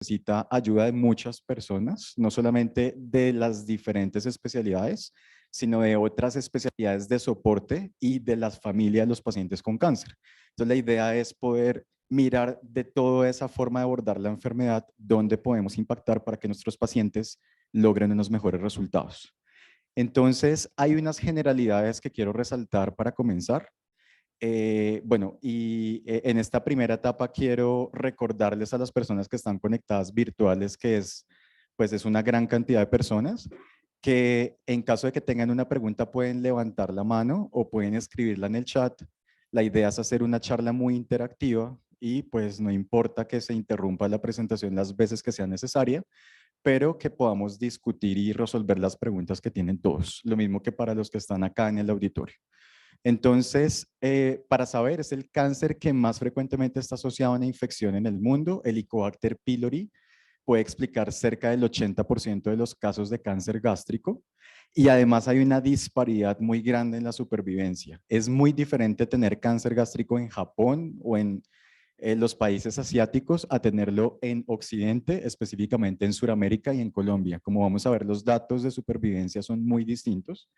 necesita ayuda de muchas personas, no solamente de las diferentes especialidades, sino de otras especialidades de soporte y de las familias de los pacientes con cáncer. Entonces, la idea es poder mirar de toda esa forma de abordar la enfermedad, dónde podemos impactar para que nuestros pacientes logren unos mejores resultados. Entonces, hay unas generalidades que quiero resaltar para comenzar. En esta primera etapa quiero recordarles a las personas que están conectadas virtuales que pues es una gran cantidad de personas que en caso de que tengan una pregunta pueden levantar la mano o pueden escribirla en el chat. La idea es hacer una charla muy interactiva y pues no importa que se interrumpa la presentación las veces que sea necesaria, pero que podamos discutir y resolver las preguntas que tienen todos. Lo mismo que para los que están acá en el auditorio. Entonces, para saber, es el cáncer que más frecuentemente está asociado a una infección en el mundo. El Helicobacter pylori puede explicar cerca del 80% de los casos de cáncer gástrico y además hay una disparidad muy grande en la supervivencia. Es muy diferente tener cáncer gástrico en Japón o en los países asiáticos a tenerlo en Occidente, específicamente en Sudamérica y en Colombia. Como vamos a ver, los datos de supervivencia son muy distintos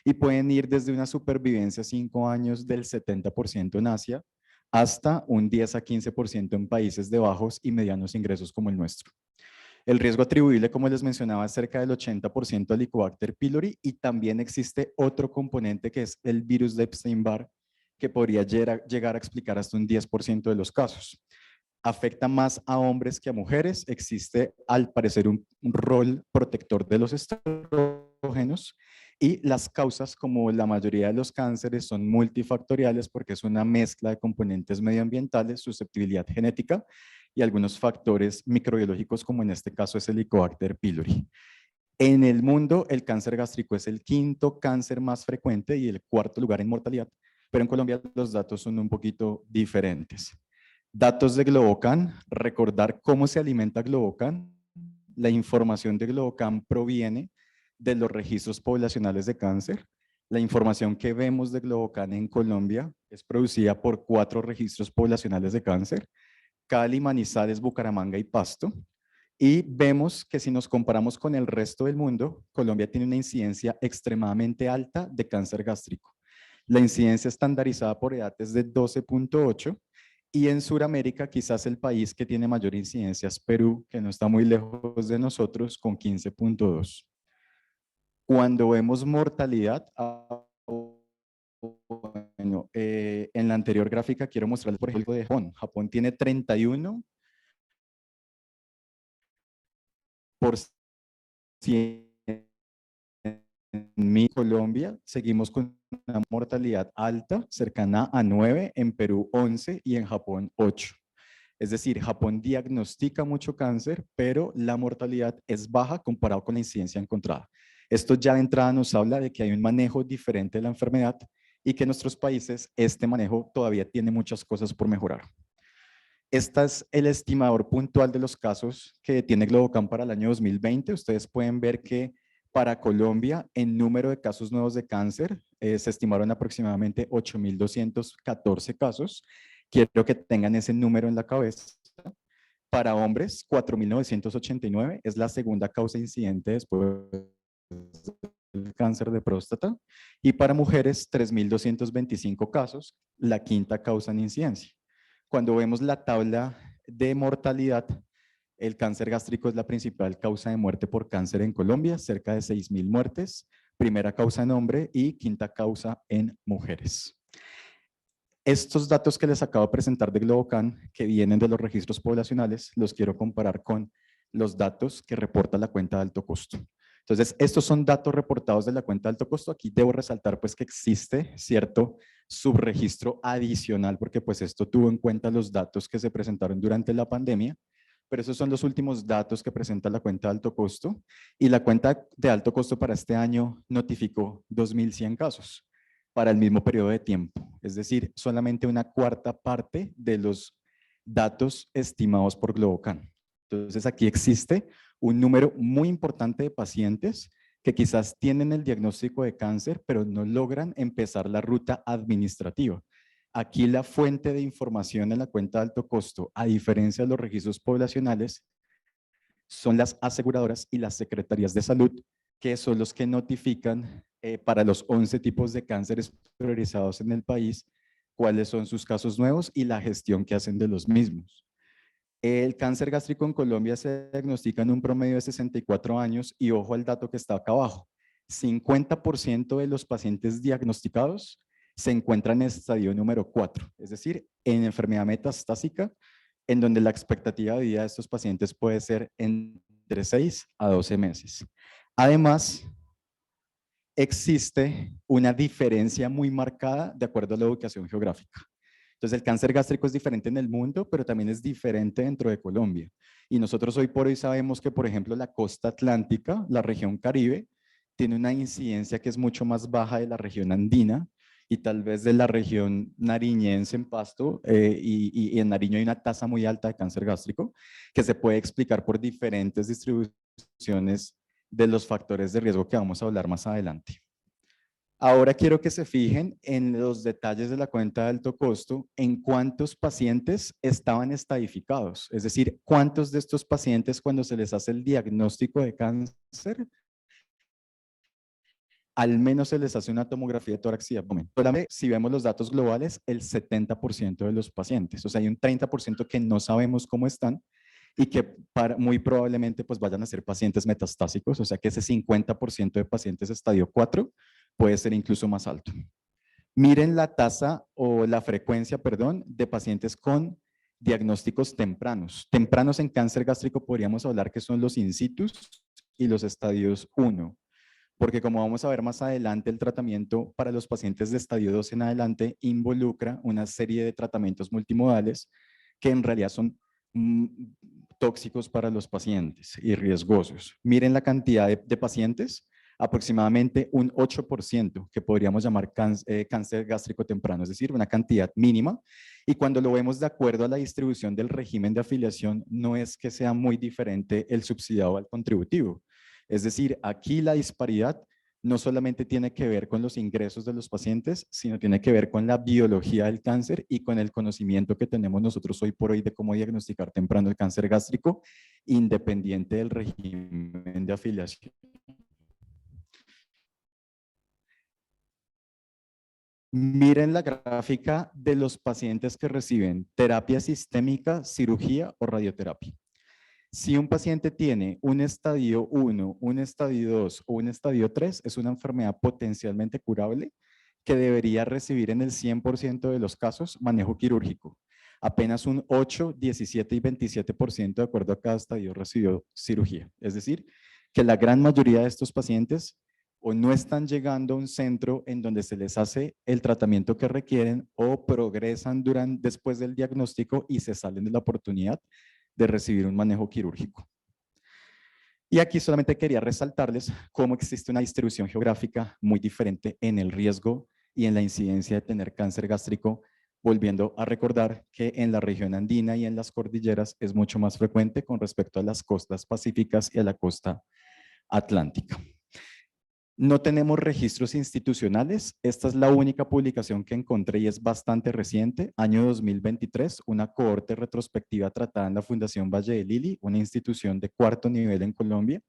y pueden ir desde una supervivencia 5 años del 70% en Asia hasta un 10 a 15% en países de bajos y medianos ingresos como el nuestro. El riesgo atribuible, como les mencionaba, es cerca del 80% al Helicobacter pylori y también existe otro componente que es el virus de Epstein-Barr que podría llegar a explicar hasta un 10% de los casos. Afecta más a hombres que a mujeres. Existe, al parecer, un rol protector de los estrógenos y las causas, como la mayoría de los cánceres, son multifactoriales porque es una mezcla de componentes medioambientales, susceptibilidad genética y algunos factores microbiológicos, como en este caso es el Helicobacter pylori. En el mundo, el cáncer gástrico es el quinto cáncer más frecuente y el cuarto lugar en mortalidad, pero en Colombia los datos son un poquito diferentes. Datos de Globocan, recordar cómo se alimenta Globocan. La información de Globocan proviene de los registros poblacionales de cáncer. La información que vemos de Globocan en Colombia es producida por 4 registros poblacionales de cáncer: Cali, Manizales, Bucaramanga y Pasto. Y vemos que si nos comparamos con el resto del mundo, Colombia tiene una incidencia extremadamente alta de cáncer gástrico. La incidencia estandarizada por edad es de 12.8 y en Sudamérica quizás el país que tiene mayor incidencia es Perú, que no está muy lejos de nosotros, con 15.2. Cuando vemos mortalidad, en la anterior gráfica quiero mostrarles, por ejemplo, de Japón. Japón tiene 31 por 100 en Colombia. Seguimos con una mortalidad alta, cercana a 9, en Perú 11 y en Japón 8. Es decir, Japón diagnostica mucho cáncer, pero la mortalidad es baja comparado con la incidencia encontrada. Esto ya de entrada nos habla de que hay un manejo diferente de la enfermedad y que en nuestros países este manejo todavía tiene muchas cosas por mejorar. Este es el estimador puntual de los casos que tiene Globocan para el año 2020. Ustedes pueden ver que para Colombia, en número de casos nuevos de cáncer, se estimaron aproximadamente 8.214 casos. Quiero que tengan ese número en la cabeza. Para hombres, 4.989 es la segunda causa incidente después del cáncer de próstata. Y para mujeres, 3.225 casos, la quinta causa en incidencia. Cuando vemos la tabla de mortalidad, el cáncer gástrico es la principal causa de muerte por cáncer en Colombia, cerca de 6.000 muertes, primera causa en hombre y quinta causa en mujeres. Estos datos que les acabo de presentar de Globocan, que vienen de los registros poblacionales, los quiero comparar con los datos que reporta la cuenta de alto costo. Entonces, estos son datos reportados de la cuenta de alto costo. Aquí debo resaltar pues que existe cierto subregistro adicional, porque pues esto tuvo en cuenta los datos que se presentaron durante la pandemia, pero esos son los últimos datos que presenta la cuenta de alto costo, y la cuenta de alto costo para este año notificó 2.100 casos para el mismo periodo de tiempo, es decir, solamente una cuarta parte de los datos estimados por Globocan. Entonces aquí existe un número muy importante de pacientes que quizás tienen el diagnóstico de cáncer, pero no logran empezar la ruta administrativa. Aquí la fuente de información en la cuenta de alto costo, a diferencia de los registros poblacionales, son las aseguradoras y las secretarías de salud, que son los que notifican para los 11 tipos de cánceres priorizados en el país, cuáles son sus casos nuevos y la gestión que hacen de los mismos. El cáncer gástrico en Colombia se diagnostica en un promedio de 64 años y ojo al dato que está acá abajo. 50% de los pacientes diagnosticados se encuentran en estadio número 4, es decir, en enfermedad metastásica, en donde la expectativa de vida de estos pacientes puede ser entre 6 a 12 meses. Además, existe una diferencia muy marcada de acuerdo a la ubicación geográfica. Entonces, el cáncer gástrico es diferente en el mundo, pero también es diferente dentro de Colombia. Y nosotros hoy por hoy sabemos que, por ejemplo, la costa atlántica, la región Caribe, tiene una incidencia que es mucho más baja de la región andina y tal vez de la región nariñense en Pasto, y en Nariño hay una tasa muy alta de cáncer gástrico que se puede explicar por diferentes distribuciones de los factores de riesgo que vamos a hablar más adelante. Ahora quiero que se fijen en los detalles de la cuenta de alto costo, en cuántos pacientes estaban estadificados, es decir, cuántos de estos pacientes cuando se les hace el diagnóstico de cáncer, al menos se les hace una tomografía de tórax y abdomen. Solamente si vemos los datos globales, el 70% de los pacientes, o sea, hay un 30% que no sabemos cómo están y que muy probablemente pues vayan a ser pacientes metastásicos, o sea que ese 50% de pacientes estadio 4 puede ser incluso más alto. Miren la tasa o la frecuencia, perdón, de pacientes con diagnósticos tempranos. Tempranos en cáncer gástrico podríamos hablar que son los in situ y los estadios 1, porque como vamos a ver más adelante, el tratamiento para los pacientes de estadio 2 en adelante involucra una serie de tratamientos multimodales que en realidad son tóxicos para los pacientes y riesgosos. Miren la cantidad de pacientes, aproximadamente un 8% que podríamos llamar cáncer gástrico temprano, es decir, una cantidad mínima. Y cuando lo vemos de acuerdo a la distribución del régimen de afiliación, no es que sea muy diferente el subsidiado al contributivo. Es decir, aquí la disparidad no solamente tiene que ver con los ingresos de los pacientes, sino tiene que ver con la biología del cáncer y con el conocimiento que tenemos nosotros hoy por hoy de cómo diagnosticar temprano el cáncer gástrico, independiente del régimen de afiliación. Miren la gráfica de los pacientes que reciben terapia sistémica, cirugía o radioterapia. Si un paciente tiene un estadio 1, un estadio 2 o un estadio 3, es una enfermedad potencialmente curable que debería recibir en el 100% de los casos manejo quirúrgico. Apenas un 8, 17 y 27% de acuerdo a cada estadio recibió cirugía. Es decir, que la gran mayoría de estos pacientes o no están llegando a un centro en donde se les hace el tratamiento que requieren o progresan después del diagnóstico y se salen de la oportunidad de recibir un manejo quirúrgico. Y aquí solamente quería resaltarles cómo existe una distribución geográfica muy diferente en el riesgo y en la incidencia de tener cáncer gástrico, volviendo a recordar que en la región andina y en las cordilleras es mucho más frecuente con respecto a las costas pacíficas y a la costa atlántica. No tenemos registros institucionales. Esta es la única publicación que encontré y es bastante reciente, año 2023, una cohorte retrospectiva tratada en la Fundación Valle de Lili, una institución de cuarto nivel en Colombia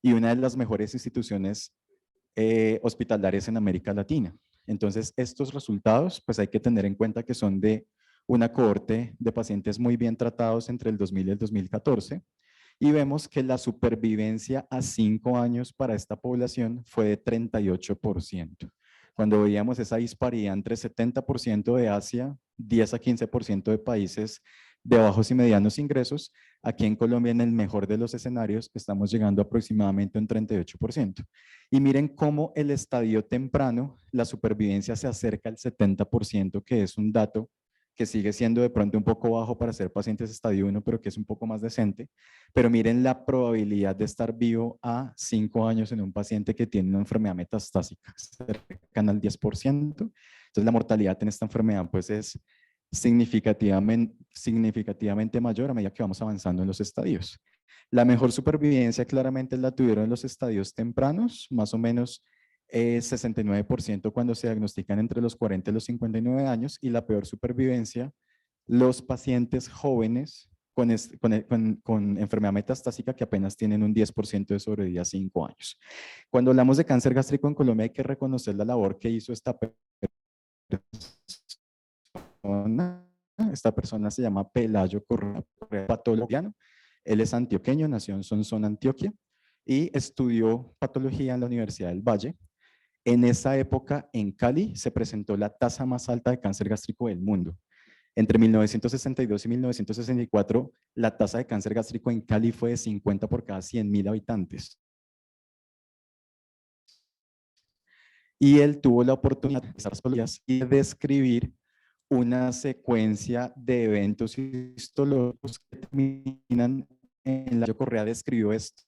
y una de las mejores instituciones hospitalarias en América Latina. Entonces, estos resultados, pues hay que tener en cuenta que son de una cohorte de pacientes muy bien tratados entre el 2000 y el 2014. Y vemos que la supervivencia a 5 años para esta población fue de 38%. Cuando veíamos esa disparidad entre 70% de Asia, 10 a 15% de países de bajos y medianos ingresos, aquí en Colombia, en el mejor de los escenarios, estamos llegando aproximadamente a un 38%. Y miren cómo el estadio temprano, la supervivencia se acerca al 70%, que es un dato que sigue siendo de pronto un poco bajo para ser pacientes estadio 1, pero que es un poco más decente. Pero miren la probabilidad de estar vivo a 5 años en un paciente que tiene una enfermedad metastásica, cercana al 10%. Entonces la mortalidad en esta enfermedad pues es significativamente mayor a medida que vamos avanzando en los estadios. La mejor supervivencia claramente la tuvieron en los estadios tempranos, más o menos 69% cuando se diagnostican entre los 40 y los 59 años, y la peor supervivencia, los pacientes jóvenes con enfermedad metastásica que apenas tienen un 10% de sobrevida a 5 años. Cuando hablamos de cáncer gástrico en Colombia hay que reconocer la labor que hizo esta persona. Esta persona se llama Pelayo Correa, patologiano. Él es antioqueño, nació en Sonsón, Antioquia, y estudió patología en la Universidad del Valle. En esa época, en Cali, se presentó la tasa más alta de cáncer gástrico del mundo. Entre 1962 y 1964, la tasa de cáncer gástrico en Cali fue de 50 por cada 100.000 habitantes. Y él tuvo la oportunidad de estar y describir una secuencia de eventos histológicos que terminan en la Correa describió esto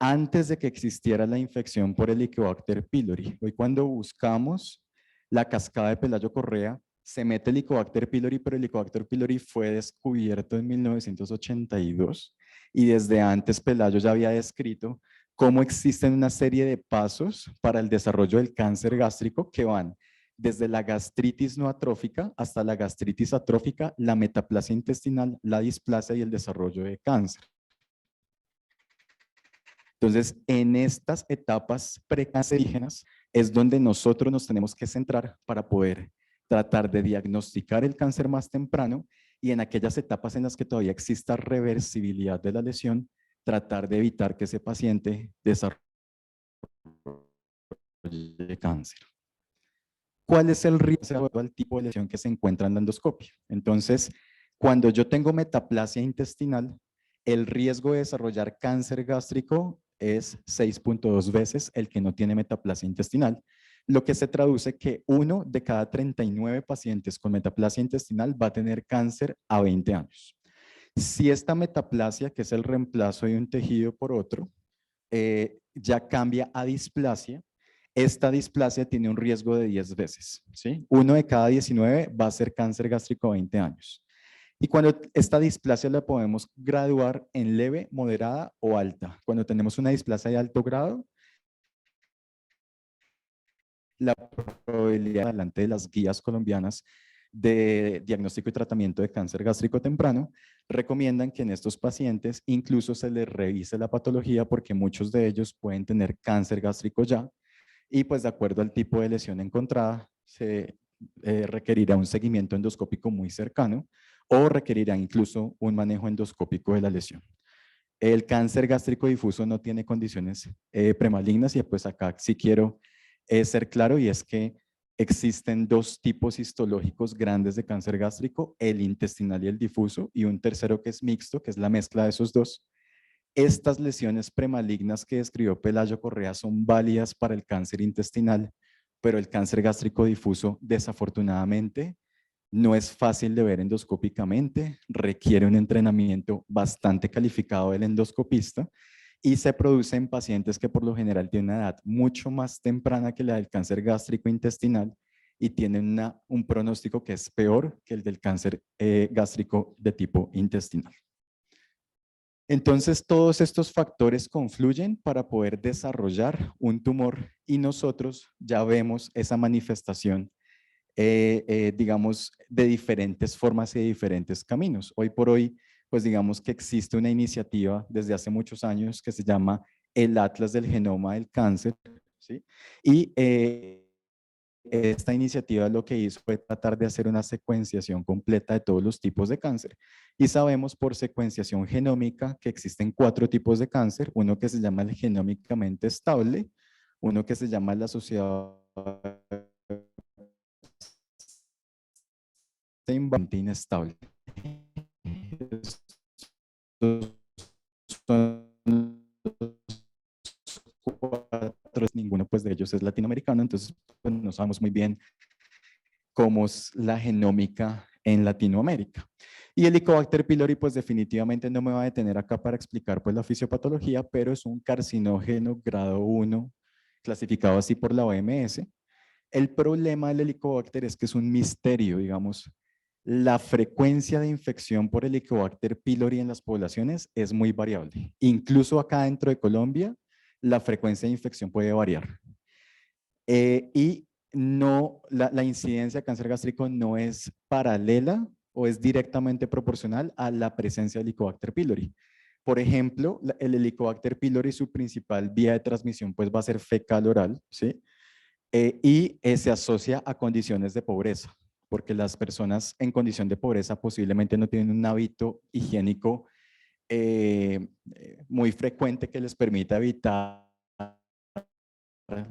antes de que existiera la infección por Helicobacter pylori. Hoy cuando buscamos la cascada de Pelayo Correa, se mete Helicobacter pylori, pero Helicobacter pylori fue descubierto en 1982 y desde antes Pelayo ya había descrito cómo existen una serie de pasos para el desarrollo del cáncer gástrico que van desde la gastritis no atrófica hasta la gastritis atrófica, la metaplasia intestinal, la displasia y el desarrollo de cáncer. Entonces, en estas etapas precancerígenas es donde nosotros nos tenemos que centrar para poder tratar de diagnosticar el cáncer más temprano y en aquellas etapas en las que todavía exista reversibilidad de la lesión, tratar de evitar que ese paciente desarrolle cáncer. ¿Cuál es el riesgo al tipo de lesión que se encuentra en la endoscopia? Entonces, cuando yo tengo metaplasia intestinal, el riesgo de desarrollar cáncer gástrico es 6.2 veces el que no tiene metaplasia intestinal, lo que se traduce que 1 de cada 39 pacientes con metaplasia intestinal va a tener cáncer a 20 años. Si esta metaplasia, que es el reemplazo de un tejido por otro, ya cambia a displasia, esta displasia tiene un riesgo de 10 veces, ¿sí? 1 de cada 19 va a ser cáncer gástrico a 20 años. Y cuando esta displasia la podemos graduar en leve, moderada o alta. Cuando tenemos una displasia de alto grado, la probabilidad delante de las guías colombianas de diagnóstico y tratamiento de cáncer gástrico temprano recomiendan que en estos pacientes incluso se les revise la patología porque muchos de ellos pueden tener cáncer gástrico ya y pues de acuerdo al tipo de lesión encontrada se requerirá un seguimiento endoscópico muy cercano o requerirá incluso un manejo endoscópico de la lesión. El cáncer gástrico difuso no tiene condiciones premalignas y pues acá sí quiero ser claro y es que existen dos tipos histológicos grandes de cáncer gástrico, el intestinal y el difuso, y un tercero que es mixto, que es la mezcla de esos dos. Estas lesiones premalignas que describió Pelayo Correa son válidas para el cáncer intestinal, pero el cáncer gástrico difuso, desafortunadamente, no es fácil de ver endoscópicamente, requiere un entrenamiento bastante calificado del endoscopista y se produce en pacientes que por lo general tienen una edad mucho más temprana que la del cáncer gástrico intestinal y tienen un pronóstico que es peor que el del cáncer gástrico de tipo intestinal. Entonces, todos estos factores confluyen para poder desarrollar un tumor y nosotros ya vemos esa manifestación, digamos, de diferentes formas y de diferentes caminos. Hoy por hoy, pues digamos que existe una iniciativa desde hace muchos años que se llama el Atlas del Genoma del Cáncer, ¿sí? Y esta iniciativa lo que hizo fue tratar de hacer una secuenciación completa de todos los tipos de cáncer. Y sabemos por secuenciación genómica que existen 4 tipos de cáncer, uno que se llama el genómicamente estable, uno que se llama el asociado inestable. Ninguno pues de ellos es latinoamericano, entonces pues, no sabemos muy bien cómo es la genómica en Latinoamérica. Y el Helicobacter pylori, pues definitivamente no me va a detener acá para explicar pues la fisiopatología, pero es un carcinógeno grado 1, clasificado así por la OMS. El problema del Helicobacter es que es un misterio, digamos. La frecuencia de infección por Helicobacter pylori en las poblaciones es muy variable. Incluso acá dentro de Colombia, la frecuencia de infección puede variar. Y no, la incidencia de cáncer gástrico no es paralela o es directamente proporcional a la presencia del Helicobacter pylori. Por ejemplo, el Helicobacter pylori, su principal vía de transmisión pues va a ser fecal oral, ¿sí? Y se asocia a condiciones de pobreza, porque las personas en condición de pobreza posiblemente no tienen un hábito higiénico muy frecuente que les permita evitar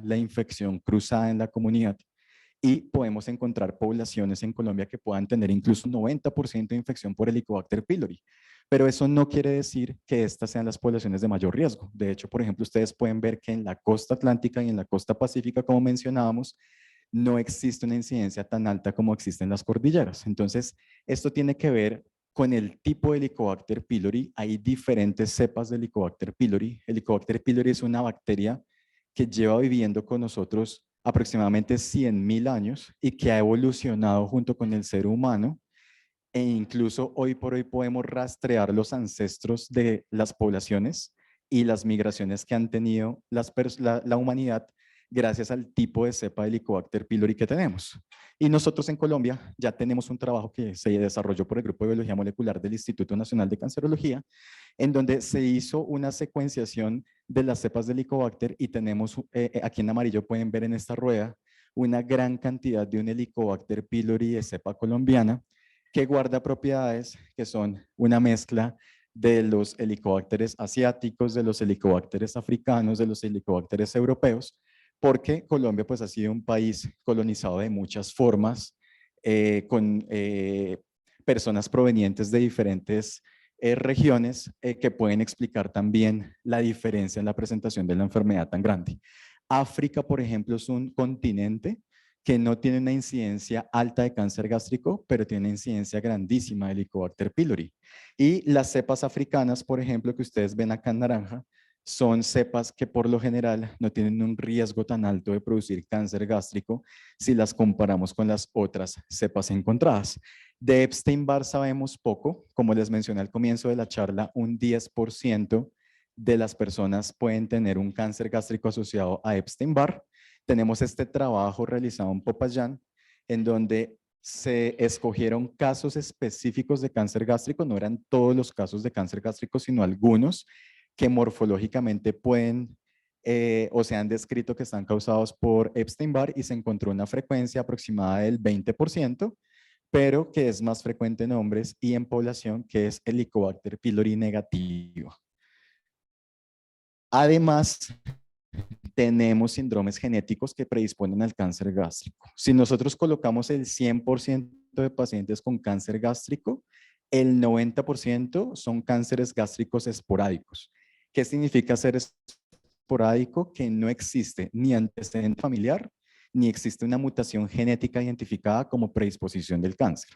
la infección cruzada en la comunidad. Y podemos encontrar poblaciones en Colombia que puedan tener incluso 90% de infección por Helicobacter pylori. Pero eso no quiere decir que estas sean las poblaciones de mayor riesgo. De hecho, por ejemplo, ustedes pueden ver que en la costa atlántica y en la costa pacífica, como mencionábamos, no existe una incidencia tan alta como existe en las cordilleras. Entonces, esto tiene que ver con el tipo de Helicobacter pylori. Hay diferentes cepas de Helicobacter pylori. Helicobacter pylori es una bacteria que lleva viviendo con nosotros aproximadamente 100.000 años y que ha evolucionado junto con el ser humano, e incluso hoy por hoy podemos rastrear los ancestros de las poblaciones y las migraciones que han tenido la humanidad gracias al tipo de cepa de Helicobacter pylori que tenemos. Y nosotros en Colombia ya tenemos un trabajo que se desarrolló por el Grupo de Biología Molecular del Instituto Nacional de Cancerología, en donde se hizo una secuenciación de las cepas de Helicobacter y tenemos, aquí en amarillo pueden ver en esta rueda, una gran cantidad de un Helicobacter pylori de cepa colombiana que guarda propiedades que son una mezcla de los helicobacteres asiáticos, de los helicobacteres africanos, de los helicobacteres europeos, porque Colombia pues ha sido un país colonizado de muchas formas, con personas provenientes de diferentes regiones que pueden explicar también la diferencia en la presentación de la enfermedad tan grande. África, por ejemplo, es un continente que no tiene una incidencia alta de cáncer gástrico, pero tiene una incidencia grandísima de Helicobacter pylori. Y las cepas africanas, por ejemplo, que ustedes ven acá en naranja, son cepas que por lo general no tienen un riesgo tan alto de producir cáncer gástrico si las comparamos con las otras cepas encontradas. De Epstein-Barr sabemos poco. Como les mencioné al comienzo de la charla, un 10% de las personas pueden tener un cáncer gástrico asociado a Epstein-Barr. Tenemos este trabajo realizado en Popayán, en donde se escogieron casos específicos de cáncer gástrico, no eran todos los casos de cáncer gástrico, sino algunos que morfológicamente pueden o se han descrito que están causados por Epstein-Barr y se encontró una frecuencia aproximada del 20%, pero que es más frecuente en hombres y en población que es Helicobacter pylori negativo. Además, tenemos síndromes genéticos que predisponen al cáncer gástrico. Si nosotros colocamos el 100% de pacientes con cáncer gástrico, el 90% son cánceres gástricos esporádicos. ¿Qué significa ser esporádico? Que no existe ni antecedente familiar, ni existe una mutación genética identificada como predisposición del cáncer.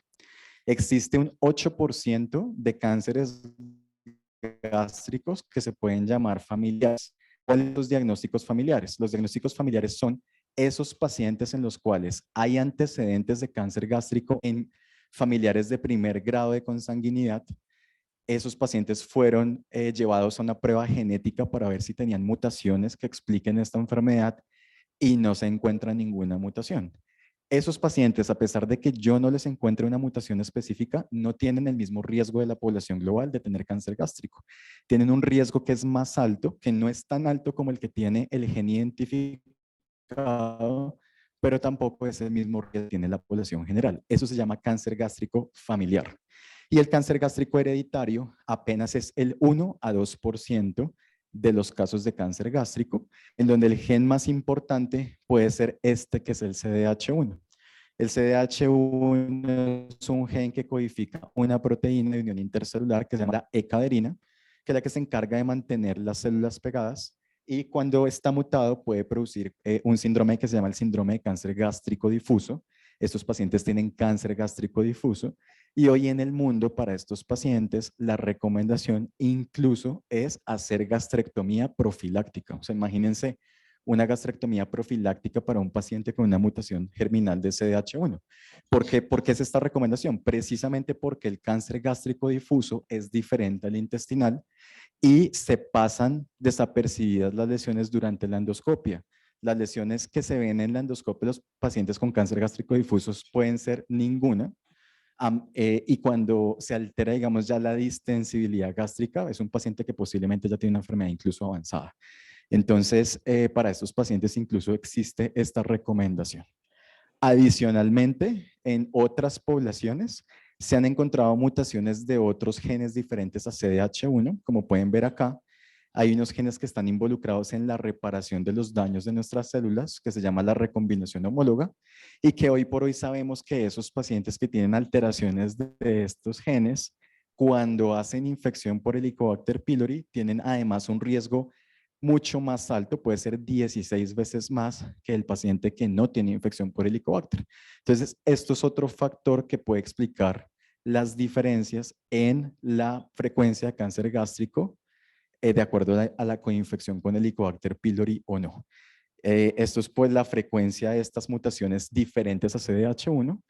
Existe un 8% de cánceres gástricos que se pueden llamar familiares. ¿Cuáles son los diagnósticos familiares? Los diagnósticos familiares son esos pacientes en los cuales hay antecedentes de cáncer gástrico en familiares de primer grado de consanguinidad. Esos pacientes fueron llevados a una prueba genética para ver si tenían mutaciones que expliquen esta enfermedad y no se encuentra ninguna mutación. Esos pacientes, a pesar de que yo no les encuentre una mutación específica, no tienen el mismo riesgo de la población global de tener cáncer gástrico. Tienen un riesgo que es más alto, que no es tan alto como el que tiene el gen identificado, pero tampoco es el mismo riesgo que tiene la población general. Eso se llama cáncer gástrico familiar. Y el cáncer gástrico hereditario apenas es el 1 a 2% de los casos de cáncer gástrico, en donde el gen más importante puede ser este, que es el CDH1. El CDH1 es un gen que codifica una proteína de unión intercelular que se llama la E-caderina, que es la que se encarga de mantener las células pegadas, y cuando está mutado puede producir un síndrome que se llama el síndrome de cáncer gástrico difuso. Estos pacientes tienen cáncer gástrico difuso y hoy en el mundo para estos pacientes la recomendación incluso es hacer gastrectomía profiláctica. O sea, imagínense una gastrectomía profiláctica para un paciente con una mutación germinal de CDH1. ¿Por qué es esta recomendación? Precisamente porque el cáncer gástrico difuso es diferente al intestinal y se pasan desapercibidas las lesiones durante la endoscopia. Las lesiones que se ven en la endoscopia de los pacientes con cáncer gástrico difuso pueden ser ninguna, Y cuando se altera, digamos, ya la distensibilidad gástrica, es un paciente que posiblemente ya tiene una enfermedad incluso avanzada. Entonces, para estos pacientes incluso existe esta recomendación. Adicionalmente, en otras poblaciones se han encontrado mutaciones de otros genes diferentes a CDH1, como pueden ver acá. Hay unos genes que están involucrados en la reparación de los daños de nuestras células, que se llama la recombinación homóloga, y que hoy por hoy sabemos que esos pacientes que tienen alteraciones de estos genes, cuando hacen infección por Helicobacter pylori, tienen además un riesgo mucho más alto, puede ser 16 veces más que el paciente que no tiene infección por Helicobacter. Entonces, esto es otro factor que puede explicar las diferencias en la frecuencia de cáncer gástrico de acuerdo a la coinfección con Helicobacter pylori o no. Esto es pues la frecuencia de estas mutaciones diferentes a CDH1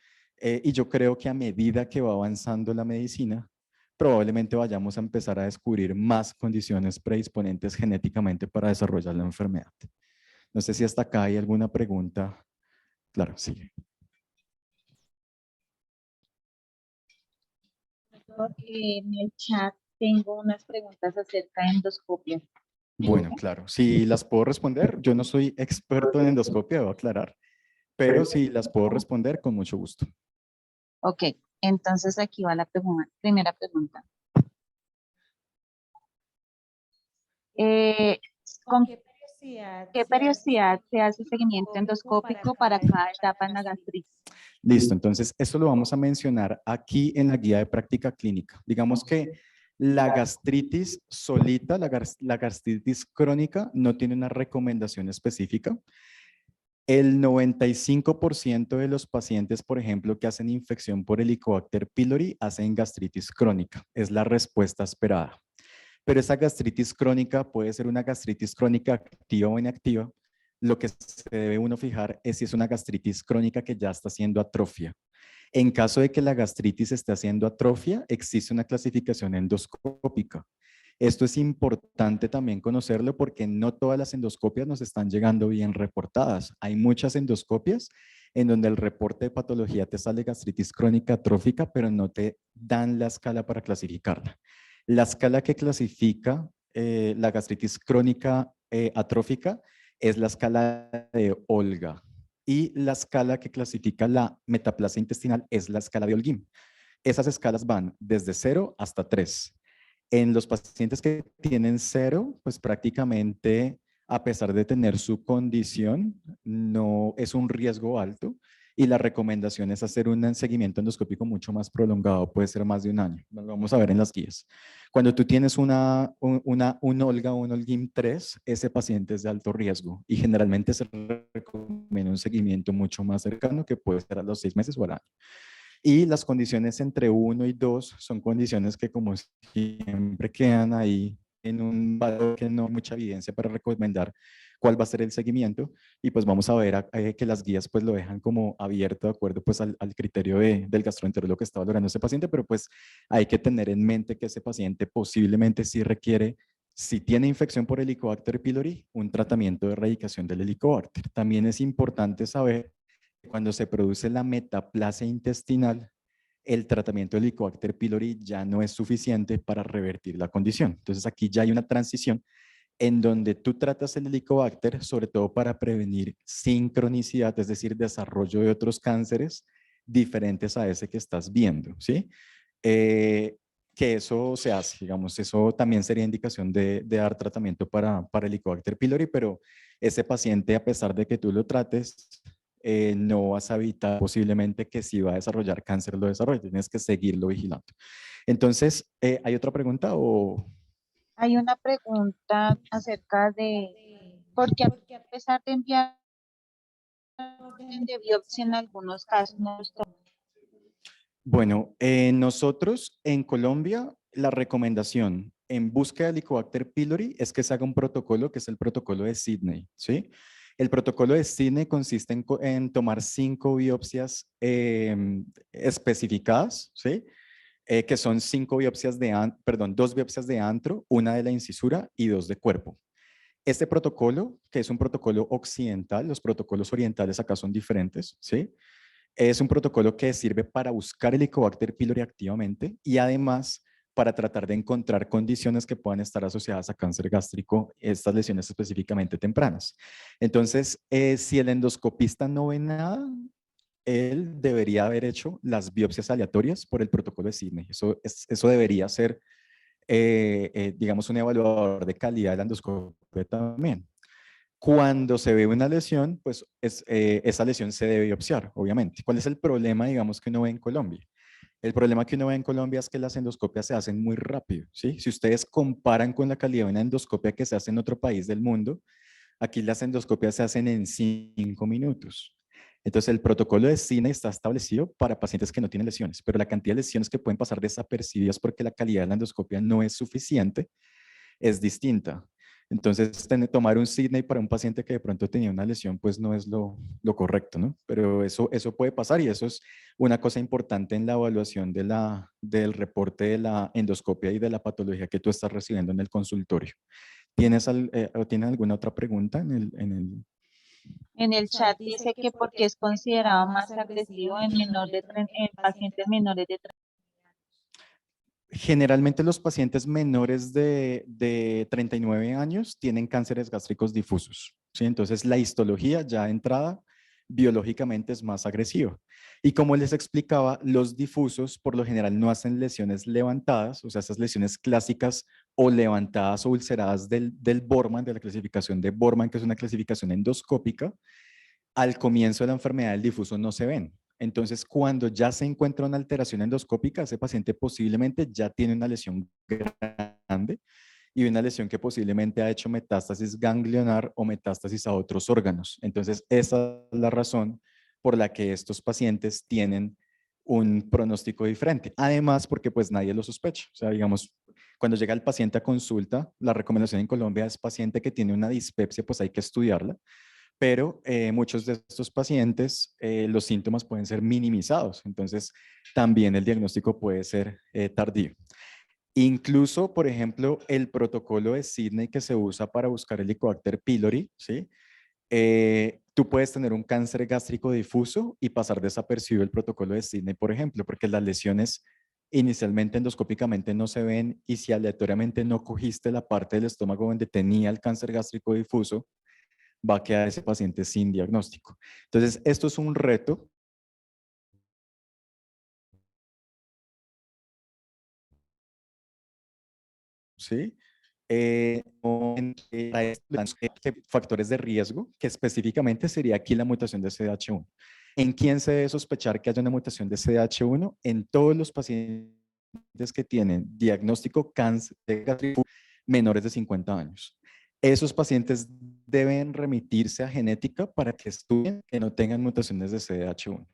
y yo creo que a medida que va avanzando la medicina, probablemente vayamos a empezar a descubrir más condiciones predisponentes genéticamente para desarrollar la enfermedad. No sé si hasta acá hay alguna pregunta. Claro, sí. En el chat tengo unas preguntas acerca de endoscopia. Bueno, claro, si las puedo responder, yo no soy experto en endoscopia, debo aclarar, pero si las puedo responder, con mucho gusto. Ok, entonces aquí va la primera pregunta. Eh, ¿Con qué periodicidad se hace seguimiento endoscópico para cada etapa en la gastritis? Listo, entonces esto lo vamos a mencionar aquí en la guía de práctica clínica. Digamos que la gastritis solita, la gastritis crónica, no tiene una recomendación específica. El 95% de los pacientes, por ejemplo, que hacen infección por Helicobacter pylori, hacen gastritis crónica. Es la respuesta esperada. Pero esa gastritis crónica puede ser una gastritis crónica activa o inactiva. Lo que se debe uno fijar es si es una gastritis crónica que ya está haciendo atrofia. En caso de que la gastritis esté haciendo atrofia, existe una clasificación endoscópica. Esto es importante también conocerlo porque no todas las endoscopias nos están llegando bien reportadas. Hay muchas endoscopias en donde el reporte de patología te sale gastritis crónica atrófica, pero no te dan la escala para clasificarla. La escala que clasifica la gastritis crónica atrófica es la escala de Olga y la escala que clasifica la metaplasia intestinal es la escala de Holguín. Esas escalas van desde 0 hasta 3. En los pacientes que tienen 0, pues prácticamente a pesar de tener su condición, no es un riesgo alto y la recomendación es hacer un seguimiento endoscópico mucho más prolongado, puede ser más de un año. Lo vamos a ver en las guías. Cuando tú tienes un Olga o un Holguín 3, ese paciente es de alto riesgo y generalmente se recomienda un seguimiento mucho más cercano que puede ser a los 6 meses o al año. Y las condiciones entre 1 y 2 son condiciones que como siempre quedan ahí en un valor que no hay mucha evidencia para recomendar cuál va a ser el seguimiento y pues vamos a ver que las guías pues lo dejan como abierto de acuerdo pues al criterio del gastroenterólogo que está valorando ese paciente, pero pues hay que tener en mente que ese paciente posiblemente sí requiere, si tiene infección por Helicobacter pylori, un tratamiento de erradicación del Helicobacter. También es importante saber cuando se produce la metaplasia intestinal, el tratamiento del Helicobacter pylori ya no es suficiente para revertir la condición. Entonces aquí ya hay una transición en donde tú tratas el Helicobacter sobre todo para prevenir sincronicidad, es decir, desarrollo de otros cánceres diferentes a ese que estás viendo, ¿sí? Que eso se hace, digamos, eso también sería indicación de dar tratamiento para Helicobacter pylori, pero ese paciente, a pesar de que tú lo trates, no vas a evitar posiblemente que si va a desarrollar cáncer lo desarrolle, tienes que seguirlo vigilando. Entonces, ¿hay otra pregunta o...? Hay una pregunta acerca de por qué a pesar de enviar orden de biopsia en algunos casos no los toma. Bueno, nosotros en Colombia, la recomendación en búsqueda de Helicobacter pylori es que se haga un protocolo que es el protocolo de Sydney, ¿sí? El protocolo de Sydney consiste en tomar 5 biopsias especificadas, ¿sí? Que son 5 biopsias perdón, 2 biopsias de antro, una de la incisura y 2 de cuerpo. Este protocolo, que es un protocolo occidental, los protocolos orientales acá son diferentes, ¿sí? Es un protocolo que sirve para buscar el Helicobacter pylori activamente y además para tratar de encontrar condiciones que puedan estar asociadas a cáncer gástrico, estas lesiones específicamente tempranas. Entonces, si el endoscopista no ve nada, él debería haber hecho las biopsias aleatorias por el protocolo de Sidney. Eso debería ser, digamos, un evaluador de calidad de la endoscopia también. Cuando se ve una lesión, pues esa lesión se debe biopsiar, obviamente. ¿Cuál es el problema, digamos, que uno ve en Colombia? El problema que uno ve en Colombia es que las endoscopias se hacen muy rápido, ¿sí? Si ustedes comparan con la calidad de una endoscopia que se hace en otro país del mundo, aquí las endoscopias se hacen en 5 minutos. Entonces, el protocolo de cine está establecido para pacientes que no tienen lesiones, pero la cantidad de lesiones que pueden pasar desapercibidas porque la calidad de la endoscopia no es suficiente es distinta. Entonces, tomar un Sydney para un paciente que de pronto tenía una lesión, pues no es lo correcto, ¿no? Pero eso puede pasar y eso es una cosa importante en la evaluación del reporte de la endoscopia y de la patología que tú estás recibiendo en el consultorio. ¿Tienes alguna otra pregunta En el chat dice que porque es considerado más agresivo en en pacientes menores de 30. Generalmente los pacientes menores de 39 años tienen cánceres gástricos difusos, ¿sí? Entonces la histología ya de entrada biológicamente es más agresiva. Y como les explicaba, los difusos por lo general no hacen lesiones levantadas, o sea, esas lesiones clásicas o levantadas o ulceradas del Borman, de la clasificación de Borman, que es una clasificación endoscópica, al comienzo de la enfermedad del difuso no se ven. Entonces, cuando ya se encuentra una alteración endoscópica, ese paciente posiblemente ya tiene una lesión grande y una lesión que posiblemente ha hecho metástasis ganglionar o metástasis a otros órganos. Entonces, esa es la razón por la que estos pacientes tienen un pronóstico diferente. Además, porque pues nadie lo sospecha. O sea, digamos, cuando llega el paciente a consulta, la recomendación en Colombia es paciente que tiene una dispepsia, pues hay que estudiarla, pero muchos de estos pacientes los síntomas pueden ser minimizados, entonces también el diagnóstico puede ser tardío. Incluso, por ejemplo, el protocolo de Sidney que se usa para buscar el Helicobacter pylori, ¿sí? Tú puedes tener un cáncer gástrico difuso y pasar desapercibido el protocolo de Sidney, por ejemplo, porque las lesiones inicialmente endoscópicamente no se ven y si aleatoriamente no cogiste la parte del estómago donde tenía el cáncer gástrico difuso, va a quedar ese paciente sin diagnóstico. Entonces, esto es un reto. ¿Sí? Factores de riesgo, que específicamente sería aquí la mutación de CDH1. ¿En quién se debe sospechar que haya una mutación de CDH1? En todos los pacientes que tienen diagnóstico cáncer gástrico menores de 50 años. Esos pacientes deben remitirse a genética para que estudien que no tengan mutaciones de CDH1.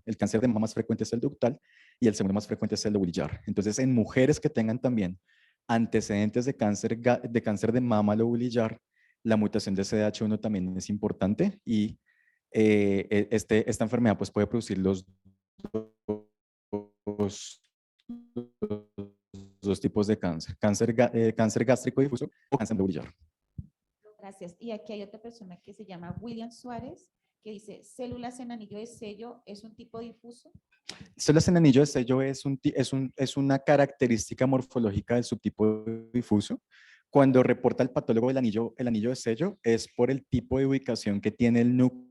El cáncer de mama más frecuente es el ductal y el segundo más frecuente es el lobulillar. Entonces, en mujeres que tengan también antecedentes de cáncer de mama lobulillar, la mutación de CDH1 también es importante y esta enfermedad pues, puede producir los dos tipos de cáncer, cáncer gástrico difuso o cáncer lobulillar. Gracias. Y aquí hay otra persona que se llama William Suárez, que dice, células en anillo de sello, ¿es un tipo difuso? Células en anillo de sello es una característica morfológica del subtipo difuso. Cuando reporta el patólogo el anillo de sello es por el tipo de ubicación que tiene el núcleo